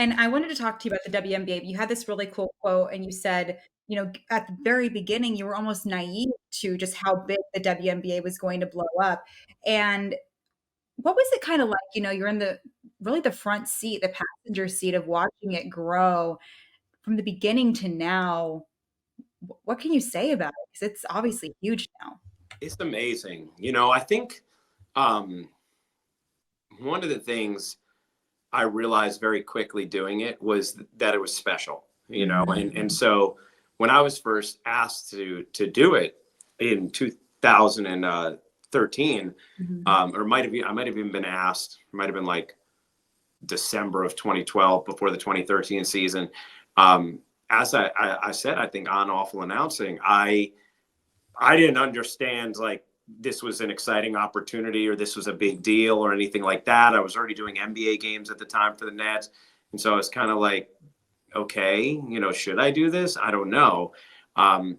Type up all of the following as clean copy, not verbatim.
And I wanted to talk to you about the WNBA. You had this really cool quote, and you said, at the very beginning, you were almost naive to just how big the WNBA was going to blow up. And what was it kind of like? You're in the front seat, the passenger seat of watching it grow from the beginning to now. What can you say about it? Because it's obviously huge now. It's amazing. I think um, one of the things I realized very quickly doing it was that it was special, and Mhm. so when I was first asked to do it in 2013, Mhm. or I might have even been asked, it might have been like December of 2012 before the 2013 season. As I said, I think on awful announcing, I didn't understand like this was an exciting opportunity or this was a big deal or anything like that. I was already doing NBA games at the time for the Nets. And so I was kind of like, okay, should I do this? I don't know. Um,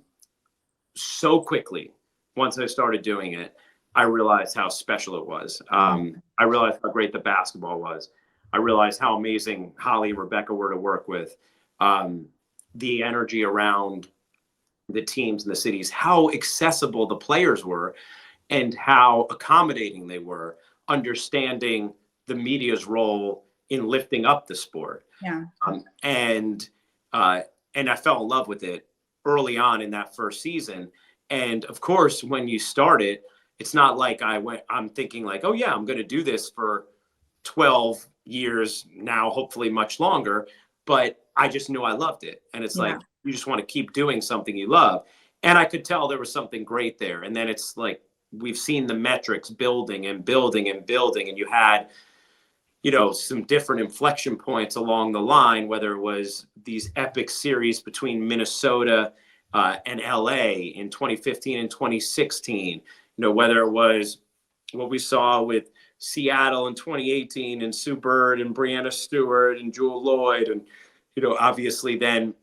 so quickly, once I started doing it, I realized how special it was. I realized how great the basketball was. I realized how amazing Holly and Rebecca were to work with. Um, the energy around the teams and the cities, how accessible the players were, and how accommodating they were, understanding the media's role in lifting up the sport. Yeah. Um, and uh, and I fell in love with it early on in that first season. And of course, when you start it, it's not like I'm thinking like, oh yeah, I'm going to do this for 12 years now, hopefully much longer. But I just knew I loved it. And it's Yeah. like, you just want to keep doing something you love. And I could tell there was something great there. And then it's like, we've seen the metrics building and building and building. And you had, some different inflection points along the line, whether it was these epic series between Minnesota and LA in 2015 and 2016, whether it was what we saw with Seattle in 2018 and Sue Bird and Brianna Stewart and Jewel Lloyd. And, obviously then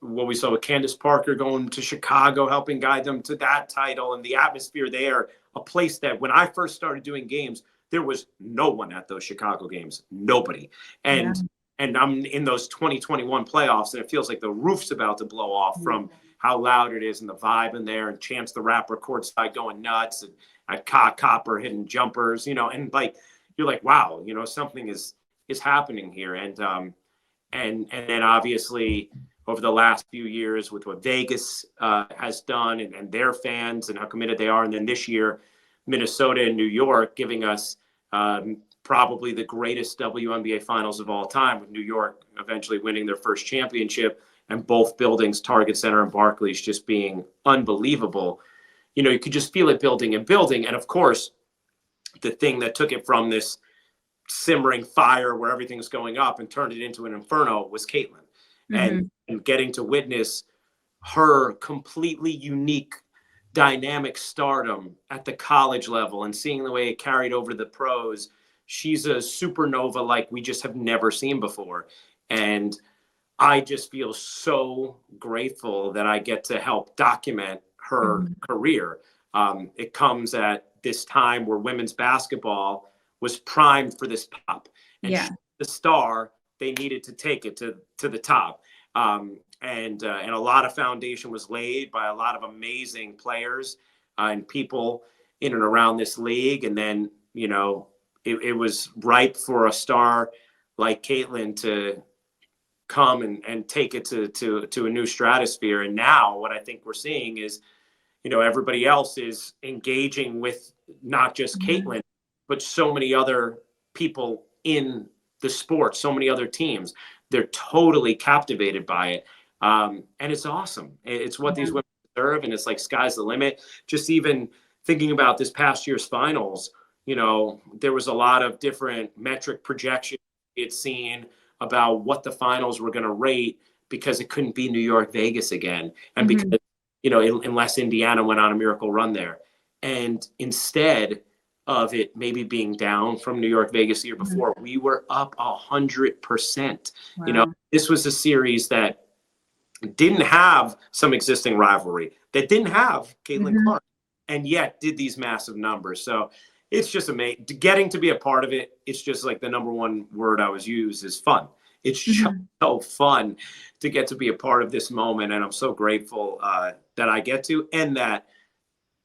what we saw with Candace Parker going to Chicago, helping guide them to that title and the atmosphere there, a place that when I first started doing games, there was no one at those Chicago games, nobody. Yeah. And I'm in those 2021 playoffs, and it feels like the roof's about to blow off from how loud it is and the vibe in there, and Chance the Rapper courtside going nuts, and at Copper hitting jumpers, and like you're like, wow, something is happening here, and then obviously over the last few years with what Vegas has done and their fans and how committed they are, and then this year Minnesota and New York giving us probably the greatest WNBA finals of all time, with New York eventually winning their first championship and both buildings, Target Center and Barclays, just being unbelievable. You could just feel it building and building. And of course, the thing that took it from this simmering fire where everything's going up and turned it into an inferno was Caitlin. And, Mhm. and getting to witness her completely unique dynamic stardom at the college level and seeing the way it carried over to the pros. She's a supernova like we just have never seen before. And I just feel so grateful that I get to help document her Mhm. career. It comes at this time where women's basketball was primed for this pop, and Yeah. she's the star they needed to take it to the top. And a lot of foundation was laid by a lot of amazing players and people in and around this league. And then it was ripe for a star like Caitlin to come and take it to a new stratosphere. And now what I think we're seeing is, everybody else is engaging with not just Mhm. Caitlin, but so many other people in the sport, so many other teams. They're totally captivated by it. And it's awesome. It's what these Yeah. women deserve. And it's like sky's the limit. Just even thinking about this past year's finals, there was a lot of different metric projections it's seen about what the finals were going to rate because it couldn't be New York, Vegas again. And Mhm. because, unless Indiana went on a miracle run there. And instead of it maybe being down from New York, Vegas the year Mhm. before, we were up 100%. Wow. This was a series that didn't have some existing rivalry, that didn't have Caitlin Mhm. Clark, and yet did these massive numbers. So it's just amazing. Getting to be a part of it, it's just like the number one word I was used is fun. It's just Mhm. so fun to get to be a part of this moment. And I'm so grateful that I get to, and that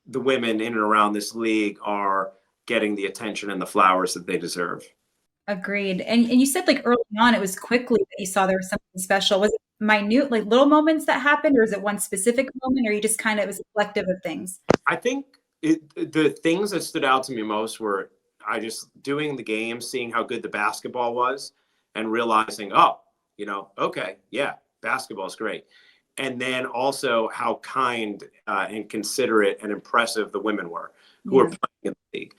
the women in and around this league are getting the attention and the flowers that they deserve. Agreed. And you said, like, early on, it was quickly that you saw there was something special. Was it minute, like, little moments that happened, or is it one specific moment, or you just kinda it was a collective of things? I think the things that stood out to me most were I just doing the game, seeing how good the basketball was, and realizing, oh, okay, yeah, basketball is great. And then also how kind and considerate and impressive the women were who were Yeah. playing in the league.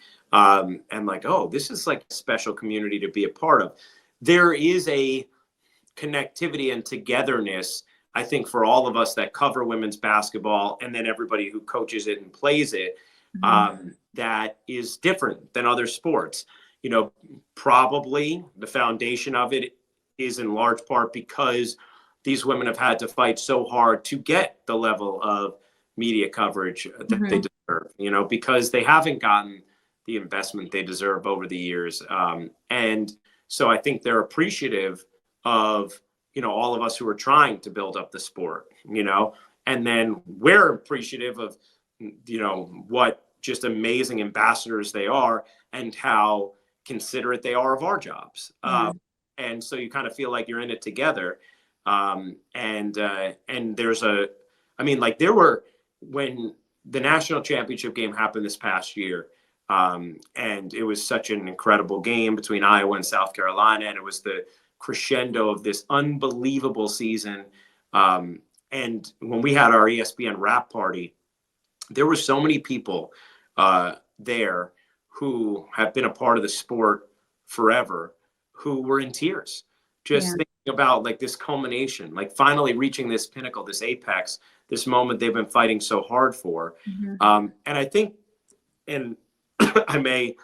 And like, oh, this is like a special community to be a part of. There is a connectivity and togetherness, I think, for all of us that cover women's basketball, and then everybody who coaches it and plays it, Mhm. that is different than other sports. You know, probably the foundation of it is in large part because these women have had to fight so hard to get the level of media coverage that they Mhm. deserve, because they haven't gotten the investment they deserve over the years. And so I think they're appreciative of all of us who are trying to build up the sport, and then we're appreciative of what just amazing ambassadors they are and how considerate they are of our jobs. Yeah. And so you kind of feel like you're in it together. And there's I mean, like there were when the national championship game happened this past year. And it was such an incredible game between Iowa and South Carolina, and it was the crescendo of this unbelievable season. And when we had our ESPN wrap party, there were so many people there who have been a part of the sport forever who were in tears just Yeah. thinking about like this culmination, like finally reaching this pinnacle, this apex, this moment they've been fighting so hard for. Mhm. And I think, and I may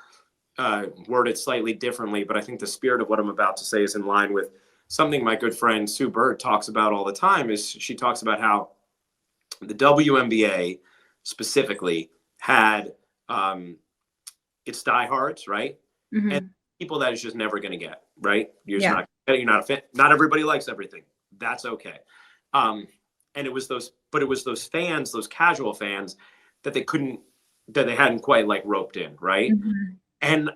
word it slightly differently, but I think the spirit of what I'm about to say is in line with something my good friend Sue Bird talks about all the time. Is she talks about how the WNBA specifically had its diehards, right? And Mhm. people that is just never going to get, right? Yeah. You're not a fan. Not everybody likes everything. That's okay. Um, and it was those fans, those casual fans that that they hadn't quite like roped in, right? Mhm. And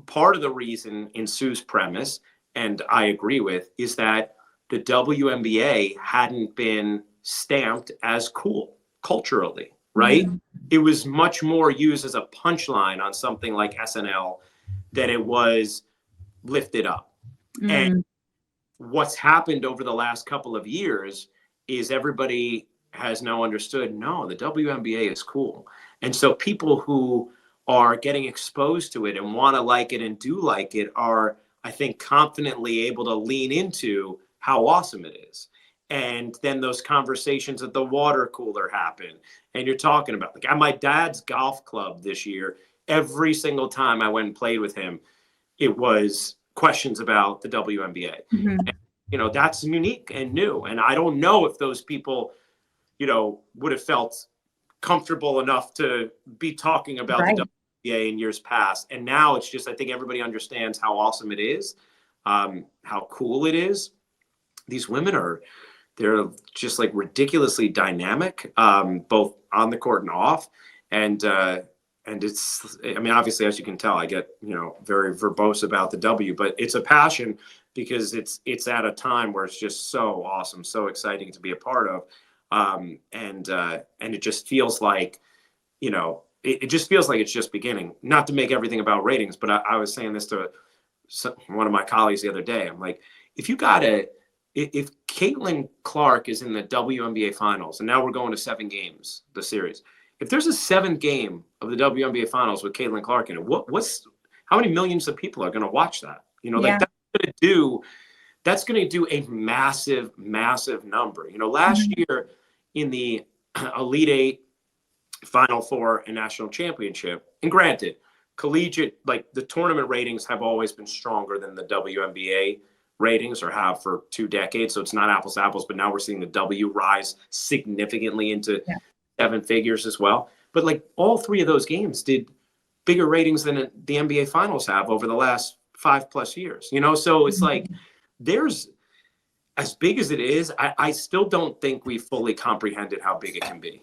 part of the reason in Sue's premise, and I agree with, is that the WNBA hadn't been stamped as cool culturally, right? Mhm. It was much more used as a punchline on something like SNL than it was lifted up. And Mm. what's happened over the last couple of years is everybody has now understood, no, the WNBA is cool. And so people who are getting exposed to it and want to like it and do like it are, I think, confidently able to lean into how awesome it is. And then those conversations at the water cooler happen. And you're talking about, like, at my dad's golf club this year, every single time I went and played with him, it was questions about the WNBA. Mhm. That's unique and new. And I don't know if those people, would have felt comfortable enough to be talking about the Right. WNBA in years past. And now it's just, I think everybody understands how awesome it is, how cool it is. These women they're just like ridiculously dynamic, both on the court and off. And it's, I mean, obviously, as you can tell, I get, very verbose about the W, but it's a passion because it's at a time where it's just so awesome, so exciting to be a part of. And it just feels like, it just feels like it's just beginning. Not to make everything about ratings, but I was saying this to one of my colleagues the other day. I'm like, if you got to, if Caitlin Clark is in the WNBA finals, and now we're going to 7 games, the series. If there's a 7th game of the WNBA finals with Caitlin Clark in it, how many millions of people are going to watch that? Like Yeah. that's going to do a massive, massive number. Last Mhm. year in the Elite Eight, Final Four, and National Championship, and granted, collegiate, like the tournament ratings have always been stronger than the WNBA ratings or have for 2 decades. So it's not apples to apples, but now we're seeing the W rise significantly into Yeah. 7 figures as well. But like all 3 of those games did bigger ratings than the NBA finals have over the last 5+ years, so it's like, Mhm. there's as big as it is, I still don't think we fully comprehended how big it can be.